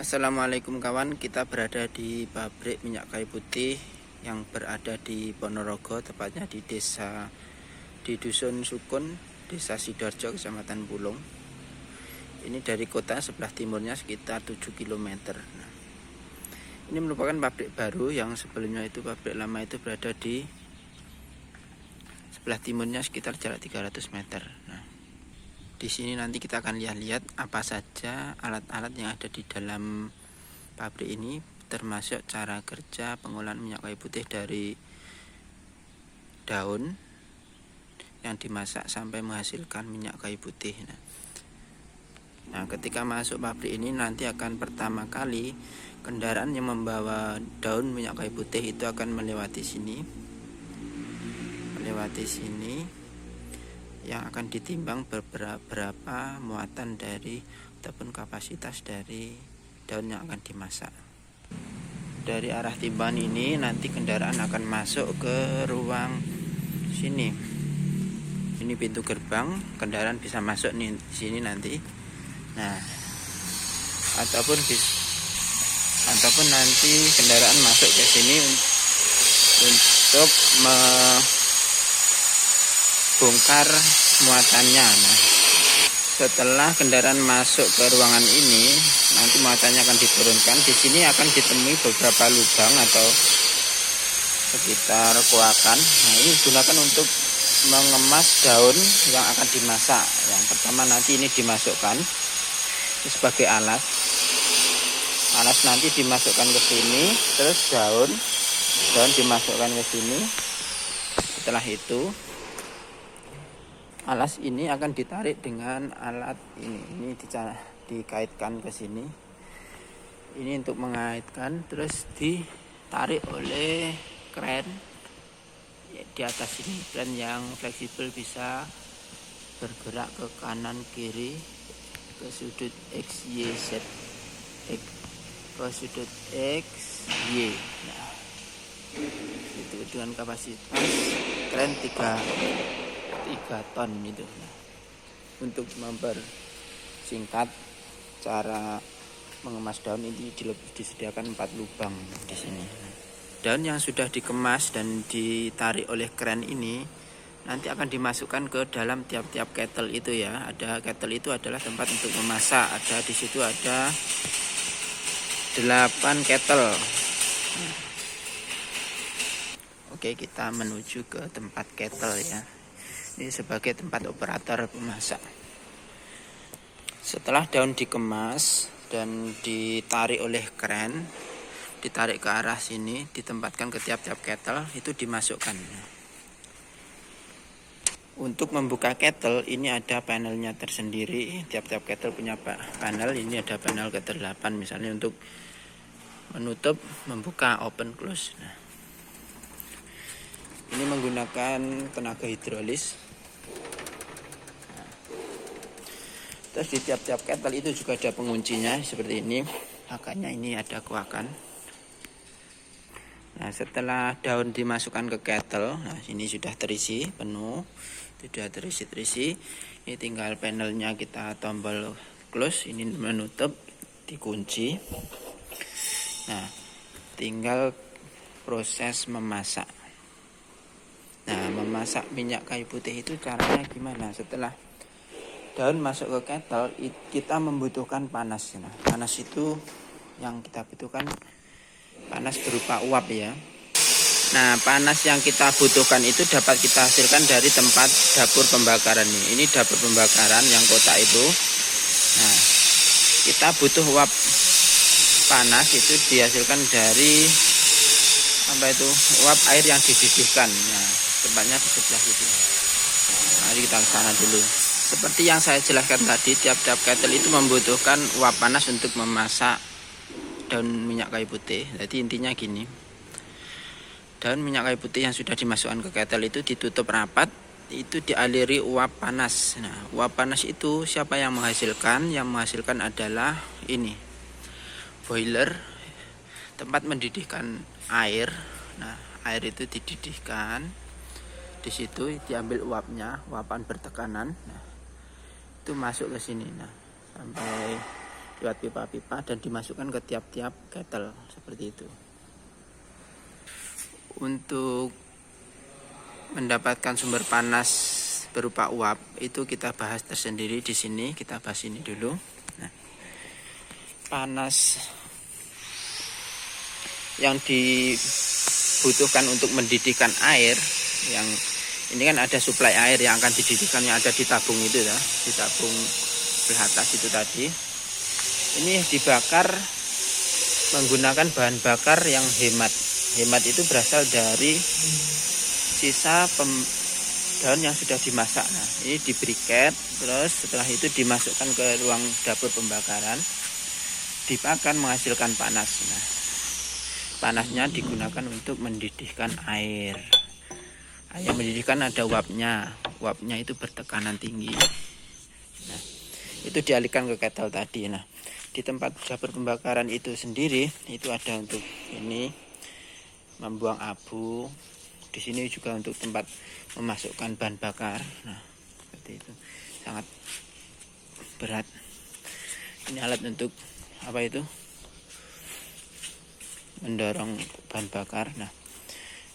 Assalamualaikum kawan, kita berada di pabrik minyak kayu putih yang berada di Ponorogo, tepatnya di Dusun Sukun, Desa Sidoarjo, Kecamatan Pulung. Ini dari kota sebelah timurnya sekitar 7 km. Nah, ini merupakan pabrik baru, yang sebelumnya itu pabrik lama itu berada di sebelah timurnya sekitar jarak 300 meter. Nah, di sini nanti kita akan lihat apa saja alat-alat yang ada di dalam pabrik ini, termasuk cara kerja pengolahan minyak kayu putih dari daun yang dimasak sampai menghasilkan minyak kayu putih. Nah, ketika masuk pabrik ini nanti akan pertama kali kendaraan yang membawa daun minyak kayu putih itu akan melewati sini, yang akan ditimbang berapa muatan dari ataupun kapasitas dari daun yang akan dimasak. Dari arah timbangan ini nanti kendaraan akan masuk ke ruang sini. Ini pintu gerbang, kendaraan bisa masuk nih di sini nanti. Nah, ataupun nanti kendaraan masuk ke sini untuk bongkar muatannya. Nah, setelah kendaraan masuk ke ruangan ini, nanti muatannya akan diturunkan. Di sini akan ditemui beberapa lubang atau sekitar kuakan. Nah, ini digunakan untuk mengemas daun yang akan dimasak. Yang pertama nanti ini dimasukkan ini sebagai alas. Alas nanti dimasukkan ke sini, terus daun dimasukkan ke sini. Setelah itu alas ini akan ditarik dengan alat ini dikaitkan ke sini. Ini untuk mengaitkan, terus ditarik oleh kren di atas ini, kren yang fleksibel bisa bergerak ke kanan kiri, ke sudut X, Y, Z, ke sudut X, Y. Nah, itu dengan kapasitas kren 3 ton itu. Nah, untuk mempersingkat cara mengemas daun ini disediakan 4 lubang di sini. Daun yang sudah dikemas dan ditarik oleh kren ini nanti akan dimasukkan ke dalam tiap-tiap kettle itu ya. Ada kettle itu adalah tempat untuk memasak. Di situ ada 8 kettle. Oke, kita menuju ke tempat kettle ya. Ini sebagai tempat operator pemasak. Setelah daun dikemas dan ditarik oleh kren, ditarik ke arah sini, ditempatkan ke tiap-tiap kettle, itu dimasukkan. Untuk membuka kettle ini ada panelnya tersendiri. Tiap-tiap kettle punya panel. Ini ada panel ke-8 misalnya untuk menutup, membuka, open, close. Nah, ini menggunakan tenaga hidrolis. Terus di tiap-tiap kettle itu juga ada penguncinya seperti ini. Makanya ini ada kuakan. Nah, setelah daun dimasukkan ke kettle, nah sini sudah terisi penuh, sudah terisi. Ini tinggal panelnya kita tombol close, ini menutup, dikunci. Nah, tinggal proses memasak. Nah, memasak minyak kayu putih itu caranya gimana? Setelah daun masuk ke kettle, kita membutuhkan panas. Nah, panas itu yang kita butuhkan panas berupa uap ya. Nah, panas yang kita butuhkan itu dapat kita hasilkan dari tempat dapur pembakaran ini. Ini dapur pembakaran yang kotak itu. Nah, kita butuh uap panas itu dihasilkan dari uap air yang dididihkan. Nah, tempatnya di sebelah itu. Mari kita ke sana dulu. Seperti yang saya jelaskan tadi, tiap-tiap kettle itu membutuhkan uap panas untuk memasak daun minyak kayu putih. Jadi intinya gini, daun minyak kayu putih yang sudah dimasukkan ke kettle itu ditutup rapat, itu dialiri uap panas. Nah, uap panas itu siapa yang menghasilkan? Yang menghasilkan adalah ini, boiler, tempat mendidihkan air. Nah, air itu dididihkan, di situ diambil uapnya, uapan bertekanan. Nah, itu masuk ke sini. Nah, sampai lewat pipa-pipa dan dimasukkan ke tiap-tiap kettle seperti itu. Untuk mendapatkan sumber panas berupa uap itu kita bahas tersendiri di sini. Kita bahas ini dulu. Nah, panas yang dibutuhkan untuk mendidihkan air, yang ini kan ada suplai air yang akan dididihkan yang ada di tabung itu ya, di tabung belah atas itu tadi. Ini dibakar menggunakan bahan bakar yang hemat. Hemat itu berasal dari sisa daun yang sudah dimasak. Nah, ini di briket, terus setelah itu dimasukkan ke ruang dapur pembakaran, dibakar menghasilkan panas. Nah, panasnya digunakan untuk mendidihkan air. Air mendidihkan ada uapnya. Uapnya itu bertekanan tinggi. Nah, itu dialihkan ke kettle tadi. Nah, di tempat dapur pembakaran itu sendiri itu ada untuk ini membuang abu. Di sini juga untuk tempat memasukkan bahan bakar. Nah, seperti itu. Sangat berat. Ini alat untuk apa itu? Mendorong bahan bakar. Nah,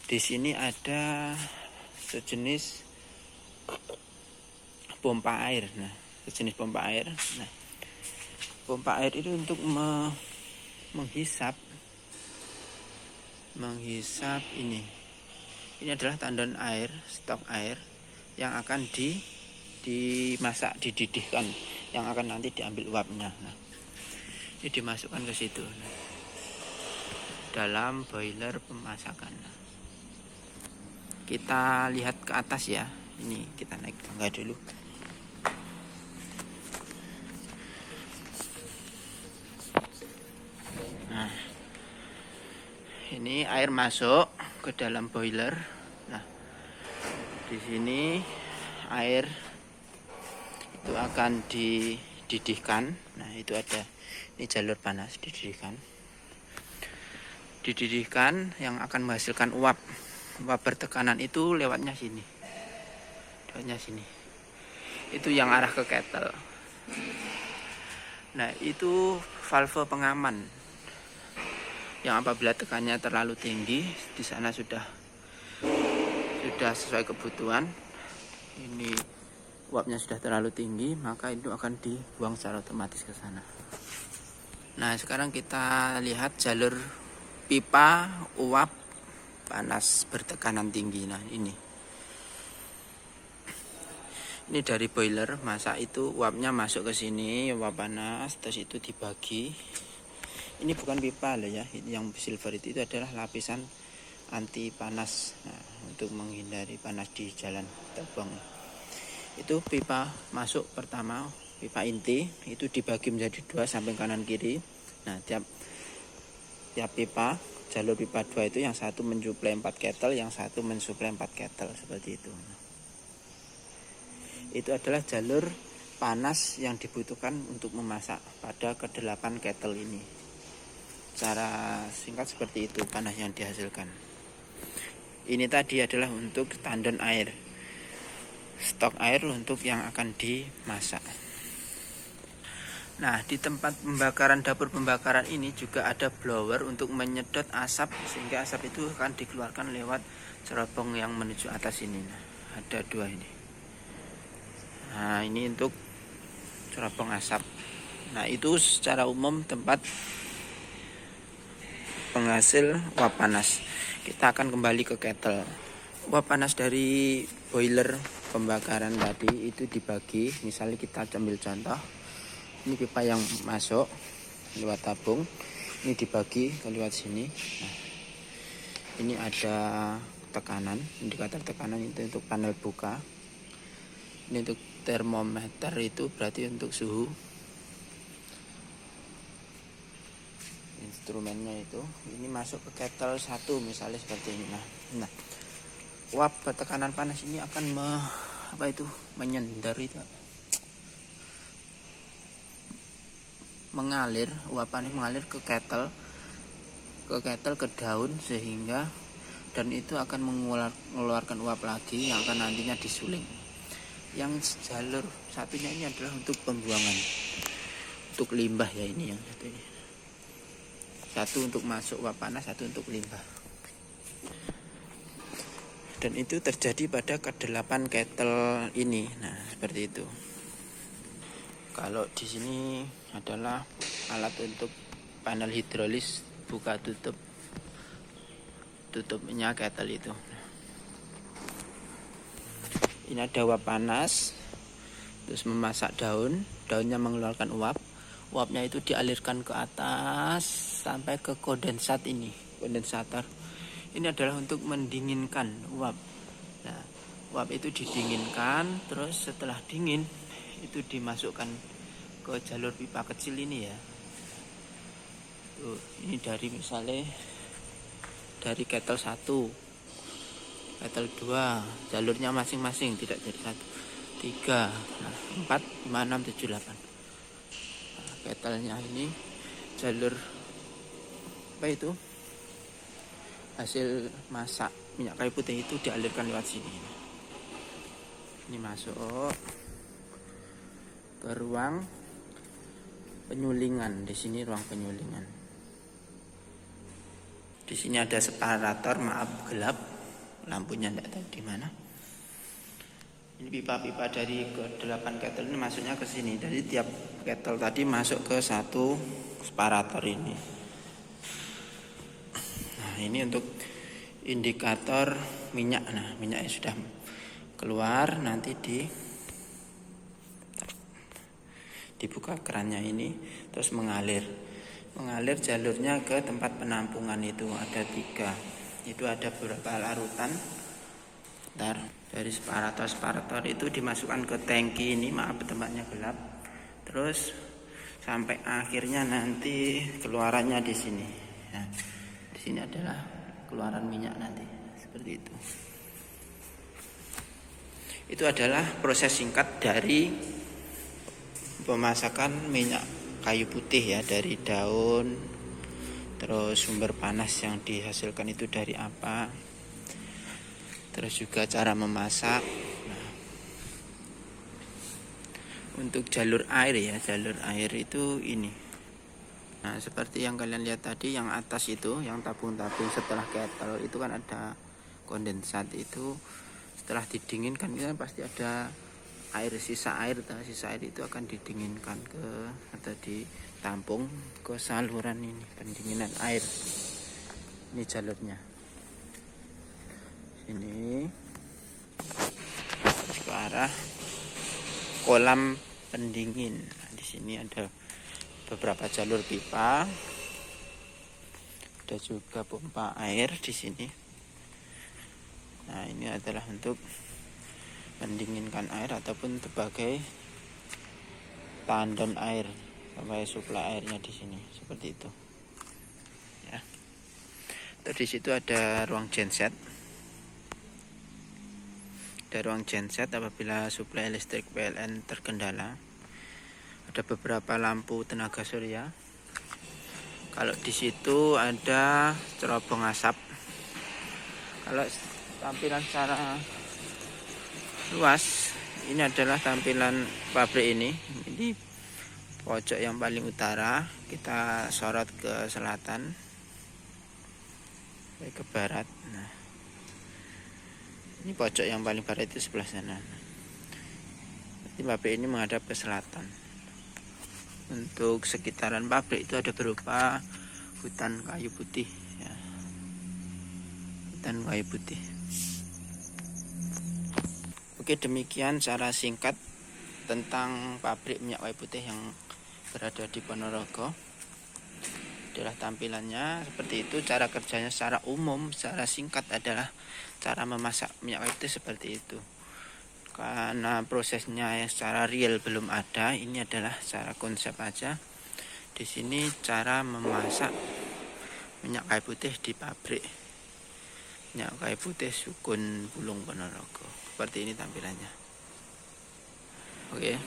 di sini ada sejenis pompa air. Nah, sejenis pompa air. Nah, pompa air itu untuk menghisap ini. Ini adalah tandon air, stok air yang akan dimasak, dididihkan, yang akan nanti diambil uapnya. Nah, ini dimasukkan ke situ. Nah, dalam boiler pemasakan. Nah, kita lihat ke atas ya. Ini kita naik tangga dulu. Nah, ini air masuk ke dalam boiler. Nah, di sini air itu akan dididihkan. Nah, itu ada ini jalur panas dididihkan. Dididihkan yang akan menghasilkan uap. Uap bertekanan itu lewatnya sini. Lewatnya sini. Itu yang arah ke kettle. Nah, itu valve pengaman. Yang apabila tekanannya terlalu tinggi, di sana sudah sesuai kebutuhan, ini uapnya sudah terlalu tinggi, maka itu akan dibuang secara otomatis ke sana. Nah, sekarang kita lihat jalur pipa uap panas bertekanan tinggi. Nah, ini dari boiler masak itu uapnya masuk ke sini, uap panas, terus itu dibagi. Ini bukan pipa loh ya, yang silver itu adalah lapisan anti panas. Nah, untuk menghindari panas di jalan terbang. Itu pipa masuk pertama, pipa inti itu dibagi menjadi 2 samping kanan kiri. Nah, tiap pipa, jalur pipa 2 itu yang satu mensuplai 4 kettle, yang satu mensuplai 4 kettle seperti itu. Nah, itu adalah jalur panas yang dibutuhkan untuk memasak pada ke-8 kettle ini. Cara singkat seperti itu panas yang dihasilkan. Ini tadi adalah untuk tandon air, stok air untuk yang akan dimasak. Nah, di tempat pembakaran, dapur pembakaran ini juga ada blower untuk menyedot asap, sehingga asap itu akan dikeluarkan lewat cerobong yang menuju atas ini. Nah, ada 2 ini. Nah, ini untuk cerobong asap. Nah, itu secara umum tempat penghasil uap panas. Kita akan kembali ke kettle. Uap panas dari boiler pembakaran tadi itu dibagi. Misalnya kita ambil contoh, ini pipa yang masuk lewat tabung, ini dibagi ke lewat sini. Nah, ini ada tekanan, indikator tekanan itu untuk panel buka. Ini untuk termometer, itu berarti untuk suhu. Instrumennya itu ini masuk ke kettle 1 misalnya seperti ini. Nah, uap tekanan panas ini akan menyender itu, mengalir, uap panas mengalir ke kettle ke daun, sehingga dan itu akan mengeluarkan uap lagi yang akan nantinya disuling. Yang jalur satunya ini adalah untuk pembuangan. untuk limbah ya, ini yang satu ini. Satu untuk masuk uap panas, satu untuk limbah. Dan itu terjadi pada ke-8 kettle ini. Nah, seperti itu. Kalau di sini adalah alat untuk panel hidrolis buka tutup, tutupnya kettle itu. Ini ada uap panas, terus memasak daunnya mengeluarkan uap. Uapnya itu dialirkan ke atas sampai ke kondensat ini, kondensator. Ini adalah untuk mendinginkan uap. Nah, uap itu didinginkan, terus setelah dingin itu dimasukkan ke jalur pipa kecil ini ya. Tuh, ini dari misalnya dari kettle 1, kettle 2, jalurnya masing-masing, tidak jadi 1, 3, 4, 5, 6, 7, 8. Nah, kettlenya ini jalur apa itu? Hasil masak minyak kayu putih itu dialirkan lewat sini. Ini masuk ke ruang penyulingan. Di sini ruang penyulingan. Di sini ada separator, maaf gelap, lampunya tidak tahu di mana. Ini pipa-pipa dari ke-8 kettle ini masuknya ke sini. Jadi tiap kettle tadi masuk ke satu separator ini. Nah, ini untuk indikator minyak. Nah, minyaknya sudah keluar, nanti dibuka kerannya ini, terus mengalir jalurnya ke tempat penampungan. Itu ada 3, itu ada beberapa larutan. Dari separator itu dimasukkan ke tangki ini, maaf tempatnya gelap, terus sampai akhirnya nanti keluarannya di sini. Nah, di sini adalah keluaran minyak nanti, seperti itu. Itu adalah proses singkat dari pemasakan minyak kayu putih ya, dari daun, terus sumber panas yang dihasilkan itu dari apa, terus juga cara memasak. Nah, untuk jalur air ya, jalur air itu ini. Nah, seperti yang kalian lihat tadi, yang atas itu, yang tabung-tabung setelah kettle itu kan ada kondensat itu. Setelah didinginkan kan pasti ada air, sisa air itu akan didinginkan atau ditampung ke saluran ini, pendinginan air. Ini jalurnya. Ini ke arah kolam pendingin. Nah, di sini ada beberapa jalur pipa. Ada juga pompa air di sini. Nah, ini adalah untuk mendinginkan air ataupun sebagai tandon air, supaya suplai airnya di sini seperti itu. Ya. Terus di situ ada ruang genset. Ada ruang genset apabila suplai listrik PLN terkendala. Ada beberapa lampu tenaga surya. Kalau di situ ada cerobong asap. Kalau tampilan secara luas, ini adalah tampilan pabrik ini. Ini pojok yang paling utara, kita sorot ke selatan, ke barat. Nah, ini pojok yang paling barat itu sebelah sana. Jadi pabrik ini menghadap ke selatan. Untuk sekitaran pabrik itu ada berupa hutan kayu putih ya. Hutan kayu putih. Oke, demikian secara singkat tentang pabrik minyak kayu putih yang berada di Ponorogo. Adalah tampilannya seperti itu. Cara kerjanya secara umum, secara singkat adalah cara memasak minyak kayu putih seperti itu. Karena prosesnya yang secara real belum ada, ini adalah secara konsep aja. Di sini cara memasak minyak kayu putih di pabrik minyak kayu putih Sukun Pulung Ponorogo. Seperti ini tampilannya. Oke.